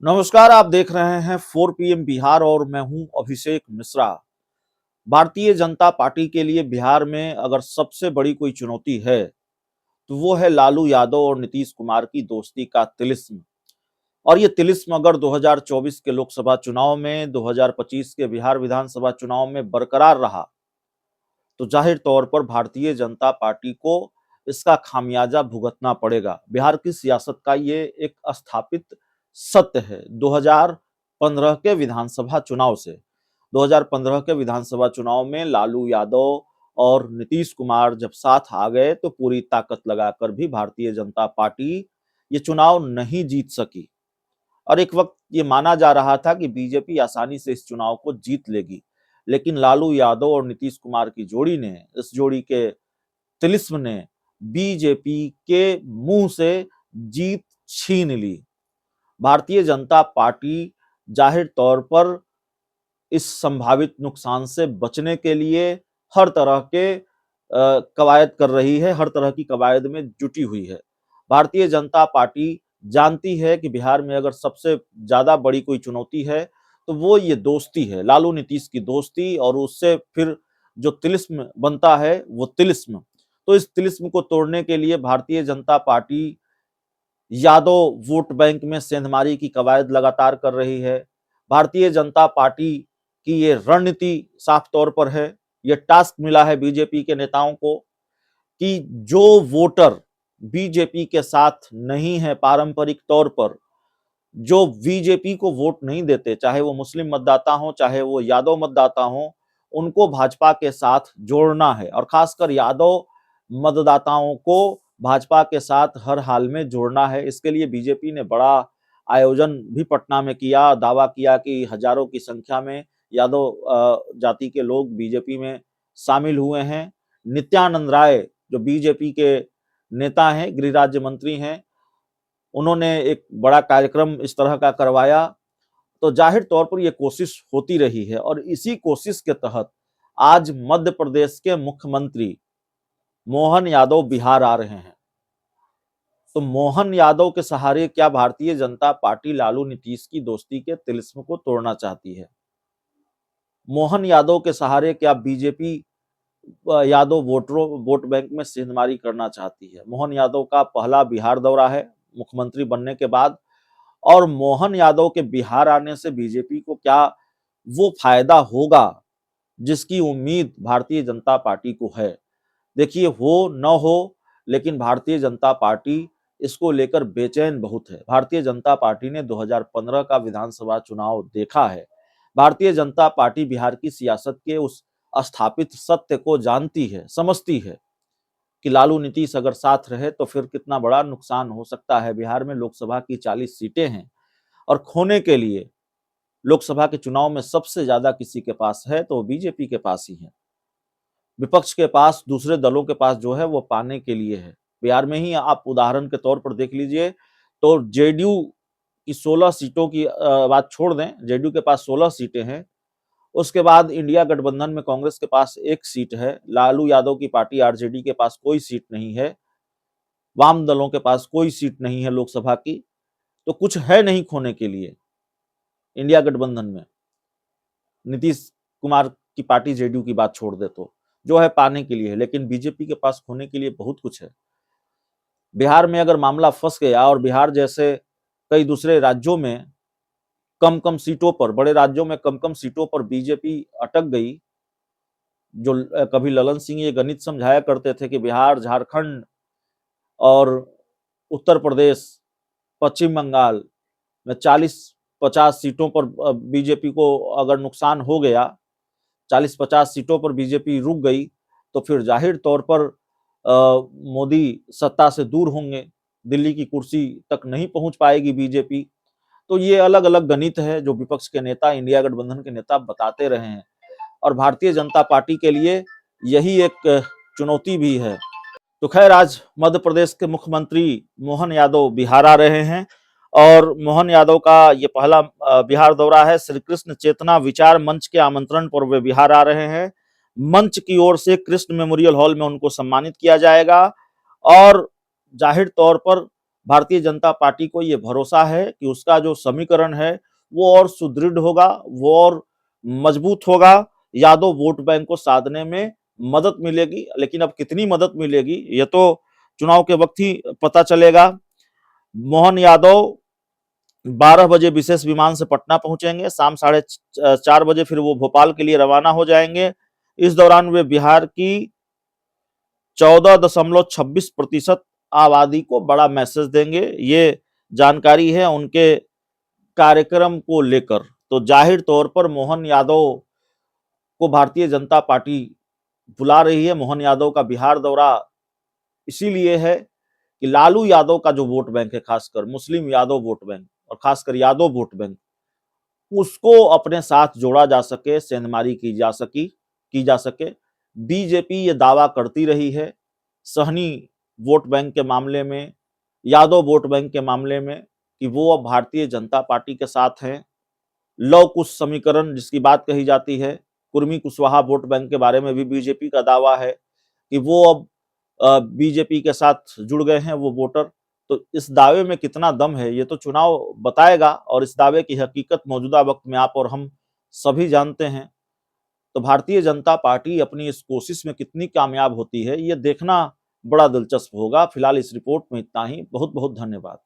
नमस्कार, आप देख रहे हैं 4 पीएम बिहार और मैं हूं अभिषेक मिश्रा। भारतीय जनता पार्टी के लिए बिहार में अगर सबसे बड़ी कोई चुनौती है, तो वो है लालू यादव और नीतीश कुमार की दोस्ती का तिलिस्म। और ये तिलिस्म अगर 2024 के लोकसभा चुनाव में, 2025 के बिहार विधानसभा चुनाव में बरकरार रहा, तो जाहिर तौर पर भारतीय जनता पार्टी को इसका खामियाजा भुगतना पड़ेगा। बिहार की सियासत का ये एक स्थापित सत्य है। 2015 के विधानसभा चुनाव से 2015 के विधानसभा चुनाव में लालू यादव और नीतीश कुमार जब साथ आ गए तो पूरी ताकत लगाकर भी भारतीय जनता पार्टी ये चुनाव नहीं जीत सकी। और एक वक्त ये माना जा रहा था कि बीजेपी आसानी से इस चुनाव को जीत लेगी, लेकिन लालू यादव और नीतीश कुमार की जोड़ी ने, इस जोड़ी के तिलिस्म ने बीजेपी के मुंह से जीत छीन ली। भारतीय जनता पार्टी जाहिर तौर पर इस संभावित नुकसान से बचने के लिए हर तरह के कवायद कर रही है, हर तरह की कवायद में जुटी हुई है। भारतीय जनता पार्टी जानती है कि बिहार में अगर सबसे ज्यादा बड़ी कोई चुनौती है तो वो ये दोस्ती है, लालू नीतीश की दोस्ती, और उससे फिर जो तिलिस्म बनता है वो तिलिस्म। तो इस तिलिस्म को तोड़ने के लिए Bharatiya Janata party Yadav vote bank में सेंधमारी की कवायद लगातार कर रही है। भारतीय जनता पार्टी की ये रणनीति साफ तौर पर है। ये टास्क मिला है बीजेपी के नेताओं को कि जो वोटर बीजेपी के साथ नहीं है पारंपरिक तौर पर, जो बीजेपी को वोट नहीं देते, चाहे वो मुस्लिम मतदाता हो चाहे वो यादव मतदाता हो, उनको भाजपा के साथ जोड़ना है। और खासकर यादव मतदाताओं को भाजपा के साथ हर हाल में जोड़ना है। इसके लिए बीजेपी ने बड़ा आयोजन भी पटना में किया, दावा किया कि हजारों की संख्या में यादव जाति के लोग बीजेपी में शामिल हुए हैं। नित्यानंद राय जो बीजेपी के नेता हैं, गृह राज्य मंत्री हैं, उन्होंने एक बड़ा कार्यक्रम इस तरह का करवाया। तो जाहिर तौर पर यह कोशिश होती रही है और इसी कोशिश के तहत आज मध्य प्रदेश के मुख्यमंत्री मोहन यादव बिहार आ रहे हैं। तो मोहन यादव के सहारे क्या भारतीय जनता पार्टी लालू नीतीश की दोस्ती के तिलिस्म को तोड़ना चाहती है? मोहन यादव के सहारे क्या बीजेपी यादव वोट बैंक में सेंधमारी करना चाहती है? मोहन यादव का पहला बिहार दौरा है मुख्यमंत्री बनने के बाद, और मोहन यादव के बिहार आने से बीजेपी को क्या वो फायदा होगा जिसकी उम्मीद भारतीय जनता पार्टी को है? देखिए, हो न हो, लेकिन भारतीय जनता पार्टी इसको लेकर बेचैन बहुत है। भारतीय जनता पार्टी ने 2015 का विधानसभा चुनाव देखा है। भारतीय जनता पार्टी बिहार की सियासत के उस स्थापित सत्य को जानती है, समझती है कि लालू नीतीश अगर साथ रहे तो फिर कितना बड़ा नुकसान हो सकता है। बिहार में लोकसभा की 40 सीटें हैं और खोने के लिए लोकसभा के चुनाव में सबसे ज्यादा किसी के पास है तो बीजेपी के पास ही है। विपक्ष के पास, दूसरे दलों के पास जो है वो पाने के लिए है। बिहार में ही आप उदाहरण के तौर पर देख लीजिए तो जेडीयू की 16 सीटों की बात छोड़ दें, जेडीयू के पास 16 सीटें हैं। उसके बाद इंडिया गठबंधन में कांग्रेस के पास 1 सीट है, लालू यादव की पार्टी आरजेडी के पास कोई सीट नहीं है, वाम दलों के पास कोई सीट नहीं है लोकसभा की। तो कुछ है नहीं खोने के लिए इंडिया गठबंधन में। नीतीश कुमार की पार्टी जेडीयू की बात छोड़ दे तो जो है पाने के लिए है, लेकिन बीजेपी के पास खोने के लिए बहुत कुछ है। बिहार में अगर मामला फंस गया और बिहार जैसे कई दूसरे राज्यों में कम कम सीटों पर, बड़े राज्यों में कम कम सीटों पर बीजेपी अटक गई, जो कभी ललन सिंह ये गणित समझाया करते थे कि बिहार, झारखंड और उत्तर प्रदेश, पश्चिम बंगाल में 40-50 सीटों पर बीजेपी को अगर नुकसान हो गया, 40-50 सीटों पर बीजेपी रुक गई, तो फिर जाहिर तौर पर मोदी सत्ता से दूर होंगे, दिल्ली की कुर्सी तक नहीं पहुंच पाएगी बीजेपी। तो ये अलग अलग गणित है जो विपक्ष के नेता, इंडिया गठबंधन के नेता बताते रहे हैं, और भारतीय जनता पार्टी के लिए यही एक चुनौती भी है। तो खैर, आज मध्य प्रदेश के मुख्यमंत्री मोहन यादव बिहार आ रहे हैं और मोहन यादव का ये पहला बिहार दौरा है। श्री कृष्ण चेतना विचार मंच के आमंत्रण पर वे बिहार आ रहे हैं। मंच की ओर से कृष्ण मेमोरियल हॉल में उनको सम्मानित किया जाएगा और जाहिर तौर पर भारतीय जनता पार्टी को ये भरोसा है कि उसका जो समीकरण है वो और सुदृढ़ होगा, वो और मजबूत होगा, यादव वोट बैंक को साधने में मदद मिलेगी। लेकिन अब कितनी मदद मिलेगी ये तो चुनाव के वक्त ही पता चलेगा। मोहन यादव 12 बजे विशेष विमान से पटना पहुंचेंगे, शाम 4:30 बजे फिर वो भोपाल के लिए रवाना हो जाएंगे। इस दौरान वे बिहार की 14.26% आबादी को बड़ा मैसेज देंगे। ये जानकारी है उनके कार्यक्रम को लेकर। तो जाहिर तौर पर मोहन यादव को भारतीय जनता पार्टी बुला रही है। मोहन यादव का बिहार दौरा इसीलिए है कि लालू यादव का जो वोट बैंक है, खासकर मुस्लिम यादव वोट बैंक और खासकर यादव वोट बैंक, उसको अपने साथ जोड़ा जा सके, सेंधमारी की जा सके। बीजेपी ये दावा करती रही है सहनी वोट बैंक के मामले में, यादव वोट बैंक के मामले में, कि वो अब भारतीय जनता पार्टी के साथ हैं। लव कुश समीकरण जिसकी बात कही जाती है, कुर्मी कुशवाहा वोट बैंक के बारे में भी बीजेपी का दावा है कि वो अब बीजेपी के साथ जुड़ गए हैं वो वोटर। तो इस दावे में कितना दम है ये तो चुनाव बताएगा, और इस दावे की हकीकत मौजूदा वक्त में आप और हम सभी जानते हैं। तो भारतीय जनता पार्टी अपनी इस कोशिश में कितनी कामयाब होती है ये देखना बड़ा दिलचस्प होगा। फिलहाल इस रिपोर्ट में इतना ही। बहुत बहुत धन्यवाद।